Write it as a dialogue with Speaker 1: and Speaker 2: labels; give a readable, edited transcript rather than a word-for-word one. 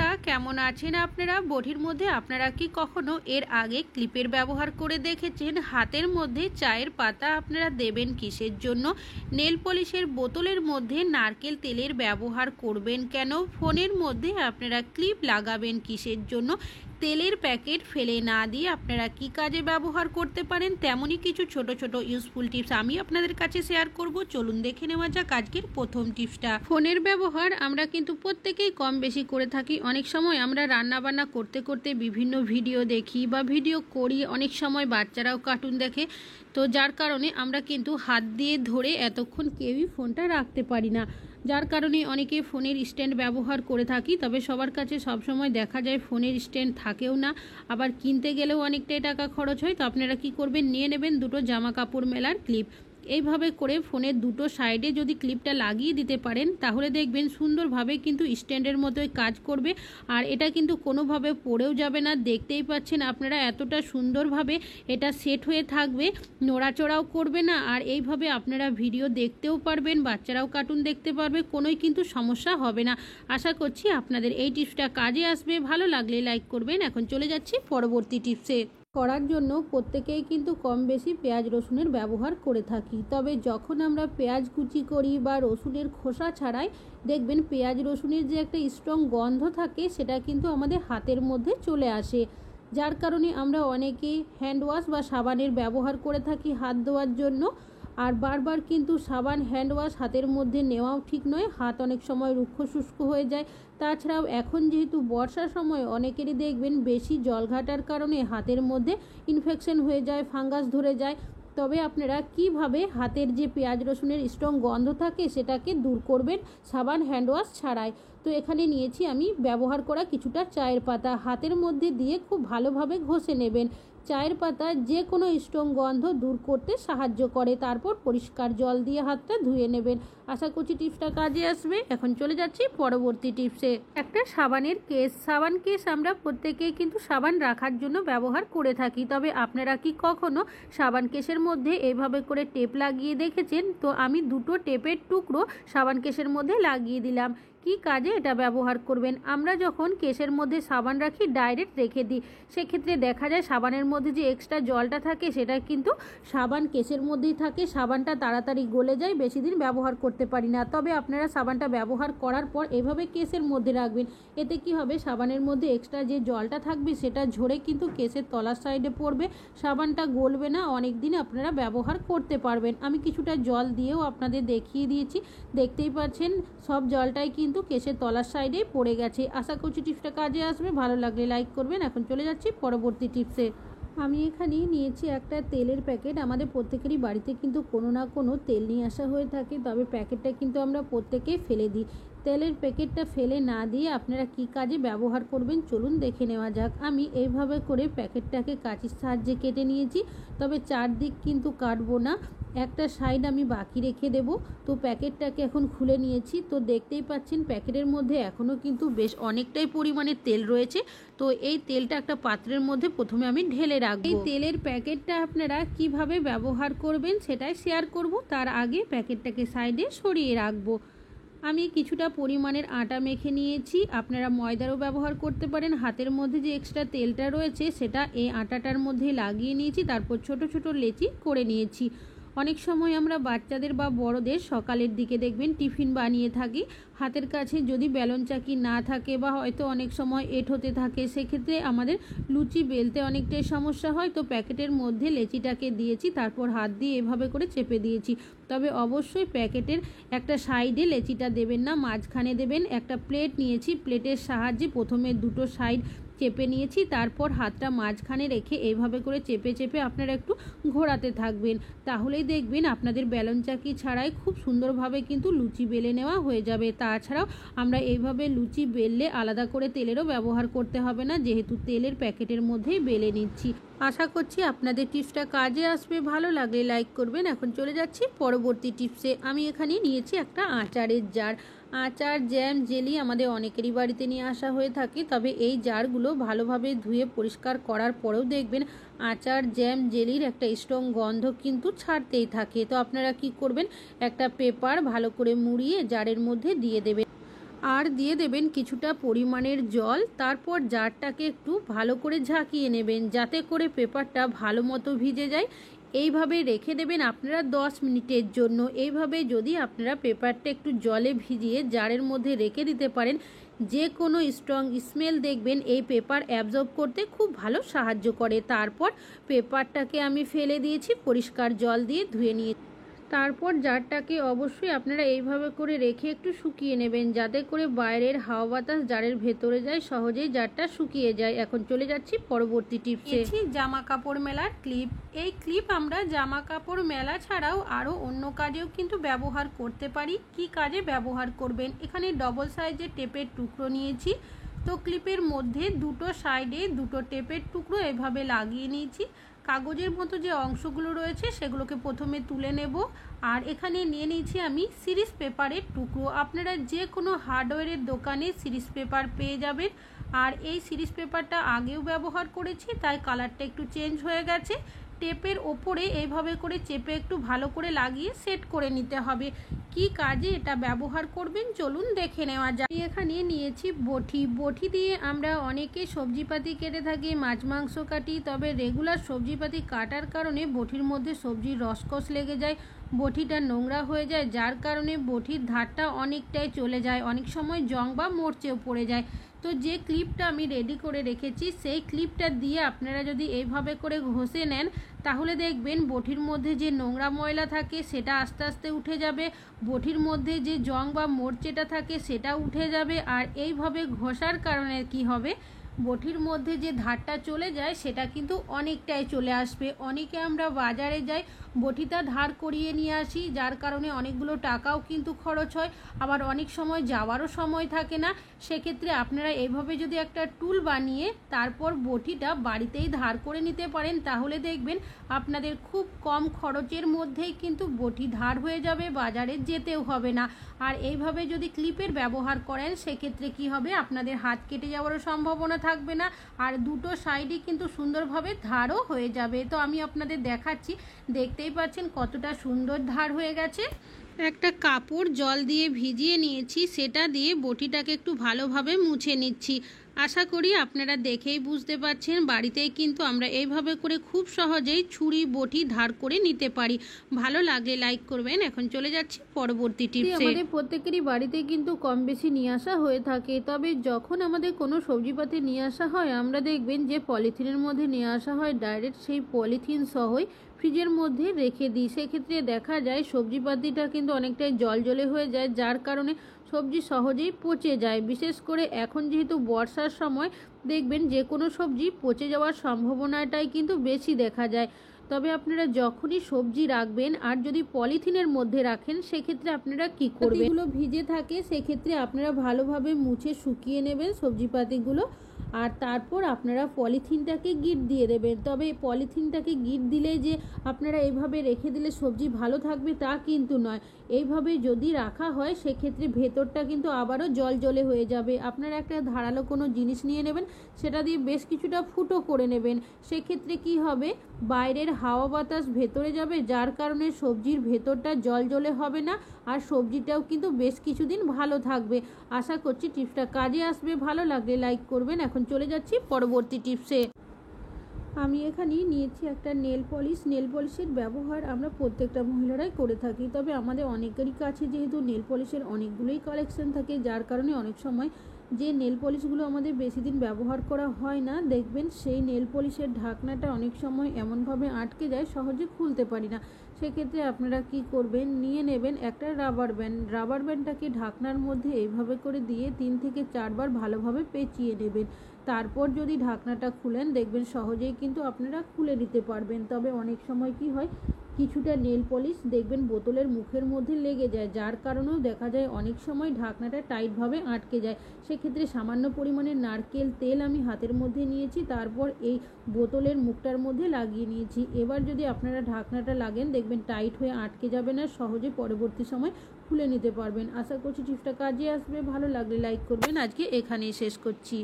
Speaker 1: বন্ধুরা, কেমন আছেন আপনারা? বটির মধ্যে আপনারা কি কখনো এর আগে ক্লিপের ব্যবহার করে দেখেছেন? হাতের মধ্যে চায়ের পাতা আপনারা দেবেন কিসের জন্য? নেল পলিশের বোতলের মধ্যে নারকেল তেলের ব্যবহার করবেন কেন? ফোনের মধ্যে আপনারা ক্লিপ লাগাবেন কিসের জন্য? তেলের প্যাকেট ফেলে না দিয়ে আপনারা কি কাজে ব্যবহার করতে পারেন? তেমনই কিছু ছোট ছোট ইউজফুল টিপস আমি আপনাদের কাছে শেয়ার করব। চলুন দেখে নেওয়া যাক আজকের প্রথম টিপসটা। ফোনের ব্যবহার আমরা কিন্তু প্রত্যেকেই কম বেশি করে থাকি। অনেক সময় আমরা রান্না বান্না করতে করতে বিভিন্ন ভিডিও দেখি বা ভিডিও করি, অনেক সময় বাচ্চারাও কার্টুন দেখে, তো যার কারণে আমরা কিন্তু হাত দিয়ে ধরে এতক্ষণ কেউই ফোনটা রাখতে পারি না, যার কারণে অনেকে ফোনের স্ট্যান্ড ব্যবহার করে থাকি। তবে সবার কাছে সবসময় দেখা যায় ফোনের স্ট্যান্ড থাকেও না, আবার কিনতে গেলেও অনেকটাই টাকা খরচ হয়। তো আপনারা কি করবেন, নিয়ে নেবেন দুটো জামা কাপড় মেলার ক্লিপ। এইভাবে করে ফোনের দুটো সাইডে যদি ক্লিপটা লাগিয়ে দিতে পারেন তাহলে দেখবেন সুন্দরভাবে কিন্তু স্ট্যান্ডের মতোই কাজ করবে। আর এটা কিন্তু কোনোভাবে পড়েও যাবে না, দেখতেই পাচ্ছেন আপনারা এতটা সুন্দরভাবে এটা সেট হয়ে থাকবে, নড়াচড়াও করবে না। আর এইভাবে আপনারা ভিডিও দেখতেও পারবেন, বাচ্চারাও কার্টুন দেখতে পারবে, কোনোই কিন্তু সমস্যা হবে না। আশা করছি আপনাদের এই টিপসটা কাজে আসবে। ভালো লাগলে লাইক করবেন। এখন চলে যাচ্ছি পরবর্তী টিপসে। করার জন্য প্রত্যেকেই কিন্তু কম বেশি পেঁয়াজ রসুনের ব্যবহার করে থাকি। তবে যখন আমরা পেঁয়াজ কুচি করি বা রসুনের খোসা ছাড়াই, দেখবেন পেঁয়াজ রসুনের যে একটা স্ট্রং গন্ধ থাকে সেটা কিন্তু আমাদের হাতের মধ্যে চলে আসে, যার কারণে আমরা অনেকেই হ্যান্ড ওয়াশ বা সাবানের ব্যবহার করে থাকি হাত ধোয়ার জন্য। আর বারবার কিন্তু সাবান হ্যান্ড ওয়াশ হাতের মধ্যে নেওয়াও ঠিক নয়, হাত অনেক সময় রুক্ষ শুষ্ক হয়ে যায়। তাছাড়াও এখন যেহেতু বর্ষার সময় অনেকেরই দেখবেন বেশি জল ঘাটার কারণে হাতের মধ্যে ইনফেকশন হয়ে যায়, ফাঙ্গাস ধরে যায়। তবে আপনারা কিভাবে হাতের যে পেঁয়াজ রসুনের স্ট্রং গন্ধ থাকে সেটাকে দূর করবেন সাবান হ্যান্ড ওয়াশ ছাড়াই? তো এখানে নিয়েছি আমি ব্যবহার করা কিছুটা চায়ের পাতা, হাতের মধ্যে দিয়ে খুব ভালোভাবে ঘষে নেবেন। চায়ের পাতা যে কোনো স্ট্রং গন্ধ দূর করতে সাহায্য করে। তারপর পরিষ্কার জল দিয়ে হাতটা ধুয়ে নেবেন। আশা করছি টিপসটা কাজে আসবে। এখন চলে যাচ্ছি পরবর্তী টিপসে। একটা সাবানের কেস। সাবান কেস আমরা প্রত্যেকেই কিন্তু সাবান রাখার জন্য ব্যবহার করে থাকি। তবে আপনারা কি কখনো সাবান কেসের মধ্যে এইভাবে করে টেপ লাগিয়ে দেখেছেন? তো আমি দুটো টেপের টুকরো সাবান কেসের মধ্যে লাগিয়ে দিলাম। কি কাজে এটা ব্যবহার করবেন? আমরা যখন কেসের মধ্যে সাবান রাখি ডাইরেক্ট রেখে দিই, সেক্ষেত্রে দেখা যায় সাবানের মধ্যে যে এক্সট্রা জলটা থাকে সেটা কিন্তু সাবান কেসের মধ্যেই থাকে, সাবানটা তাড়াতাড়ি গলে যায়, বেশি দিন ব্যবহার করতে পারি না। তবে আপনারা সাবানটা ব্যবহার করার পর এভাবে কেসের মধ্যে রাখবেন। এতে কি হবে, সাবানের মধ্যে এক্সট্রা যে জলটা থাকবে সেটা ঝরে কিন্তু কেসের তলার সাইডে পড়বে, সাবানটা গলবে না, অনেক দিন আপনারা ব্যবহার করতে পারবেন। আমি কিছুটা জল দিয়েও আপনাদের দেখিয়ে দিয়েছি, দেখতেই পাচ্ছেন সব জলটাই কিন্তু কেসের তলার সাইডেই পড়ে গেছে। আশা করছি টিপসটা কাজে আসবে। ভালো লাগলে লাইক করবেন। এখন চলে যাচ্ছি পরবর্তী টিপসে। আমি এখানে নিয়েছি একটা তেলের প্যাকেট। আমাদের প্রত্যেকেরই বাড়িতে কিন্তু কোনো না কোনো তেল নিয়ে আসা হয়ে থাকে, তবে প্যাকেটটা কিন্তু আমরা প্রত্যেকেই ফেলে দিই। তেলের প্যাকেটটা ফেলে না দিয়ে আপনারা কি কাজে ব্যবহার করবেন চলুন দেখে নেওয়া যাক। আমি এইভাবে করে প্যাকেটটাকে কাঁচির সাহায্যে কেটে নিয়েছি, তবে চারদিক কিন্তু কাটবো না, একটা সাইড আমি বাকি রেখে দেব। তো প্যাকেটটাকে এখন খুলে নিয়েছি, তো দেখতেই পাচ্ছেন প্যাকেটের মধ্যে এখনও কিন্তু বেশ অনেকটাই পরিমাণে তেল রয়েছে। তো এই তেলটা একটা পাত্রের মধ্যে প্রথমে আমি ঢেলে রাখবো। এই তেলের প্যাকেটটা আপনারা কিভাবে ব্যবহার করবেন সেটাই শেয়ার করব, তার আগে প্যাকেটটাকে সাইডে সরিয়ে রাখবো। আমি কিছুটা পরিমাণের আটা মেখে নিয়েছি, আপনারা ময়দারও ব্যবহার করতে পারেন। হাতের মধ্যে যে এক্সট্রা তেলটা রয়েছে সেটা এই আটাটার মধ্যে লাগিয়ে নিয়েছি, তারপর ছোট ছোট লেচি করে নিয়েছি। অনেক সময় আমরা বাচ্চাদের বা বড়দের সকালের দিকে দেখবেন টিফিন বানিয়ে থাকি, হাতের কাছে যদি বেলন চাকি না থাকে বা হয়তো অনেক সময় এঁট হতে থাকে, সেক্ষেত্রে আমাদের লুচি বেলতে অনেকটাই সমস্যা হয়। তো প্যাকেটের মধ্যে লেচিটাকে দিয়েছি, তারপর হাত দিয়ে এভাবে করে চেপে দিয়েছি। তবে অবশ্যই প্যাকেটের একটা সাইডে লেচিটা দেবেন না, মাঝখানে দেবেন। একটা প্লেট নিয়েছি, প্লেটের সাহায্যে প্রথমে দুটো সাইড চেপে নিয়েছি, তারপর হাতটা মাঝখানে রেখে এইভাবে করে চেপে চেপে আপনারা একটু ঘোরাতে থাকবেন, তাহলেই দেখবেন আপনাদের বেলন চাকি ছাড়াই খুব সুন্দরভাবে কিন্তু লুচি বেলে নেওয়া হয়ে যাবে। তাছাড়াও আমরা এইভাবে লুচি বেললে আলাদা করে তেলেরও ব্যবহার করতে হবে না, যেহেতু তেলের প্যাকেটের মধ্যেই বেলে নিচ্ছি। আশা করছি আপনাদের টিপসটা কাজে আসবে। ভালো লাগলে লাইক করবেন। এখন চলে যাচ্ছি পরবর্তী টিপসে। আমি এখানে নিয়েছি একটা আচারের জার। আচার, জ্যাম, জেলি আমাদের অনেকেরই বাড়িতে নিয়ে আসা হয়ে থাকে, তবে এই জারগুলো ভালোভাবে ধুয়ে পরিষ্কার করার পরেও দেখবেন আচার, জ্যাম, জেলির একটা স্ট্রং গন্ধ কিন্তু ছাড়তেই থাকে। তো আপনারা কি করবেন, একটা পেপার ভালো করে মুড়িয়ে জারের মধ্যে দিয়ে দেবেন। আর দিয়ে দেবেন কিছুটা পরিমাণের জল। তারপর জারটাকে একটু ভালো করে ঝাঁকিয়ে নেবেন যাতে করে পেপারটা ভালো মতো ভিজে যায়। এইভাবে রেখে দেবেন আপনারা 10 মিনিটের জন্য। এইভাবে যদি আপনারা পেপারটা একটু জলে ভিজিয়ে জারের মধ্যে রেখে দিতে পারেন, যে কোনো স্ট্রং স্মেল দেখবেন এই পেপার অ্যাবজর্ব করতে খুব ভালো সাহায্য করে। তারপর পেপারটাকে আমি ফেলে দিয়েছি, পরিষ্কার জল দিয়ে ধুয়ে নিয়ে তারপর জারটাকে অবশ্যই আপনারা এইভাবে করে রেখে একটু শুকিয়ে নেবেন যাতে করে বাইরের হাওয়া বাতাস জারের ভেতরে যায়, সহজেই জারটা শুকিয়ে যায়। এখন চলে যাচ্ছি পরবর্তী টিপসে। জামা কাপড় মেলার ক্লিপ। এই ক্লিপ আমরা জামা কাপড় মেলা ছাড়াও আরও অন্য কাজেও কিন্তু ব্যবহার করতে পারি। কি কাজে ব্যবহার করবেন? এখানে ডবল সাইজের টেপের টুকরো নিয়েছি। তো ক্লিপের মধ্যে দুটো সাইডে দুটো টেপের টুকরো এভাবে লাগিয়ে নিয়েছি। কাগজের মতো যে অংশগুলো রয়েছে সেগুলোকে প্রথমে তুলে নেব। আর এখানে নিয়ে নিয়েছি আমি সিরিজ পেপারের টুকরো। আপনারা যে কোনো হার্ডওয়্যারের দোকানে সিরিজ পেপার পেয়ে যাবেন। আর এই সিরিজ পেপারটা আগেও ব্যবহার করেছি, তাই কালারটা একটু চেঞ্জ হয়ে গেছে। টেপের ওপরে এইভাবে করে চেপে একটু ভালো করে লাগিয়ে সেট করে নিতে হবে। কি কাজে এটা ব্যবহার করবেন চলুন দেখে নেওয়া যায়। এখানে নিয়েছি বটি। বটি দিয়ে আমরা অনেকে সবজিপাতি কেটে থাকি, মাছ মাংস কাটি। তবে রেগুলার সবজিপাতি কাটার কারণে বটির মধ্যে সবজির রসকস লেগে যায়, বটিটা নোংরা হয়ে যায়, যার কারণে বটির ধারটা অনেকটাই চলে যায়, অনেক সময় জং বা মরচেও পড়ে যায়। তো যে ক্লিপটা আমি রেডি করে রেখেছি সেই ক্লিপটা দিয়ে আপনারা যদি এইভাবে করে ঘষে নেন তাহলে দেখবেন বটির মধ্যে যে নোংরা ময়লা থাকে সেটা আস্তে আস্তে উঠে যাবে, বটির মধ্যে যে জং বা মরচেটা থাকে সেটা উঠে যাবে। আর এইভাবে ঘষার কারণে কি হবে, বটির মধ্যে যে ধারটা চলে যায় সেটা কিন্তু অনেকটাই চলে আসবে। অনেকে আমরা বাজারে যাই, বটিটা ধার করিয়ে নিয়ে আসি, যার কারণে অনেকগুলো টাকাও কিন্তু খরচ হয়, আবার অনেক সময় যাওয়ারও সময় থাকে না। সেক্ষেত্রে আপনারা এইভাবে যদি একটা টুল বানিয়ে তারপর বটিটা বাড়িতেই ধার করে নিতে পারেন তাহলে দেখবেন আপনাদের খুব কম খরচের মধ্যেই কিন্তু বটি ধার হয়ে যাবে, বাজারে যেতেও হবে না। আর এইভাবে যদি ক্লিপের ব্যবহার করেন সেক্ষেত্রে কি হবে, আপনাদের হাত কেটে যাওয়ারও সম্ভাবনা থাকবে না, আর দুটো সাইডই কিন্তু সুন্দরভাবে ধারও হয়ে যাবে। তো আমি আপনাদের দেখাচ্ছি, দেখতেই পাচ্ছেন কতটা সুন্দর ধার হয়ে গেছে। একটা কাপড় জল দিয়ে ভিজিয়ে নিয়েছি, সেটা দিয়ে বটিটাকে একটু ভালোভাবে মুছে নিচ্ছি। আশা করি আপনারা দেখেই বুঝতে পারছেন বাড়িতেই কিন্তু আমরা এইভাবে করে খুব সহজেই ছুরি বটি ধার করে নিতে পারি। ভালো লাগলে লাইক করবেন। এখন চলে যাচ্ছি পরবর্তী টিপসে। আমাদের প্রত্যেকেরই বাড়িতে কিন্তু কম বেশি নিয়ে আসা হয়ে থাকে, তবে যখন আমাদের কোনো সবজিপাতি নিয়ে আসা হয় আমরা দেখবেন যে পলিথিনের মধ্যে নিয়ে আসা হয়, ডাইরেক্ট সেই পলিথিন সহই ফ্রিজের মধ্যে রেখে দিই। সেক্ষেত্রে দেখা যায় সবজিপাতিটা কিন্তু অনেকটাই জলজলে হয়ে যায়, যার কারণে সবজি সহজেই পচে যায়। বিশেষ করে এখন যেহেতু বর্ষার সময় দেখবেন যে কোনো সবজি পচে যাওয়ার সম্ভাবনাটাই কিন্তু বেশি দেখা যায়। তবে আপনারা যখনই সবজি রাখবেন আর যদি পলিথিনের মধ্যে রাখেন সেক্ষেত্রে আপনারা কি করবেন, এগুলো ভিজে থাকে সেক্ষেত্রে আপনারা ভালোভাবে মুছে শুকিয়ে নেবেন সবজিপাতিগুলো, আর তারপর আপনারা পলিথিনটাকে গিঁট দিয়ে দেবেন। তবে পলিথিনটাকে গিঁট দিলে যে আপনারা এইভাবে রেখে দিলে সবজি ভালো থাকবে তা কিন্তু নয়। এইভাবে যদি রাখা হয় সেক্ষেত্রে ভেতরটা কিন্তু আবারও জলজলে হয়ে যাবে। আপনারা একটা ধারালো কোনো জিনিস নিয়ে নেবেন, সেটা দিয়ে বেশ কিছুটা ফুটো করে নেবেন। সেক্ষেত্রে কি হবে, বাইরের হাওয়া বাতাস ভেতরে যাবে, যার কারণে সবজির ভেতরটা জলজলে হবে না, আর সবজিটাও কিন্তু বেশ কিছুদিন ভালো থাকবে। আশা করছি টিপসটা কাজে আসবে। ভালো লাগলে লাইক করবেন। এখন চলে যাচ্ছি পরবর্তী টিপসে। আমি এখানে নিয়েছি একটা নেল পলিশ। নেল পলিশের ব্যবহার আমরা প্রত্যেকটা মহিলারাই করে থাকি, তবে আমাদের অনেকেরই কাছে যেহেতু নেল পলিশের অনেকগুলোই কালেকশন থাকে, যার কারণে অনেক সময় যে নেল পলিশগুলো আমাদের বেশি দিন ব্যবহার করা হয় না, দেখবেন সেই নেল পলিশের ঢাকনাটা অনেক সময় এমনভাবে আটকে যায় সহজে খুলতে পারি না। সেক্ষেত্রে আপনারা কি করবেন, নিয়ে নেবেন একটা রাবার ব্যান্ড। রাবার ব্যান্ডটাকে ঢাকনার মধ্যে এইভাবে করে দিয়ে 3 থেকে 4 বার ভালোভাবে পেঁচিয়ে নেবেন। তারপর যদি ঢাকনাটা খুলেন দেখবেন সহজেই কিন্তু আপনারা খুলে নিতে পারবেন। তবে অনেক সময় কি হয়, কিছুটা নেল পলিশ দেখবেন বোতলের মুখের মধ্যে লেগে যায়, যার কারণেও দেখা যায় অনেক সময় ঢাকনাটা টাইটভাবে আটকে যায়। সেক্ষেত্রে সামান্য পরিমাণে নারকেল তেল আমি হাতের মধ্যে নিয়েছি, তারপর এই বোতলের মুখটার মধ্যে লাগিয়ে নিয়েছি। এবার যদি আপনারা ঢাকনাটা লাগেন দেখবেন টাইট হয়ে আটকে যাবে না, সহজে পরবর্তী সময় খুলে নিতে পারবেন। আশা করছি টিপসটা কাজে আসবে। ভালো লাগলে লাইক করবেন। আজকে এখানেই শেষ করছি।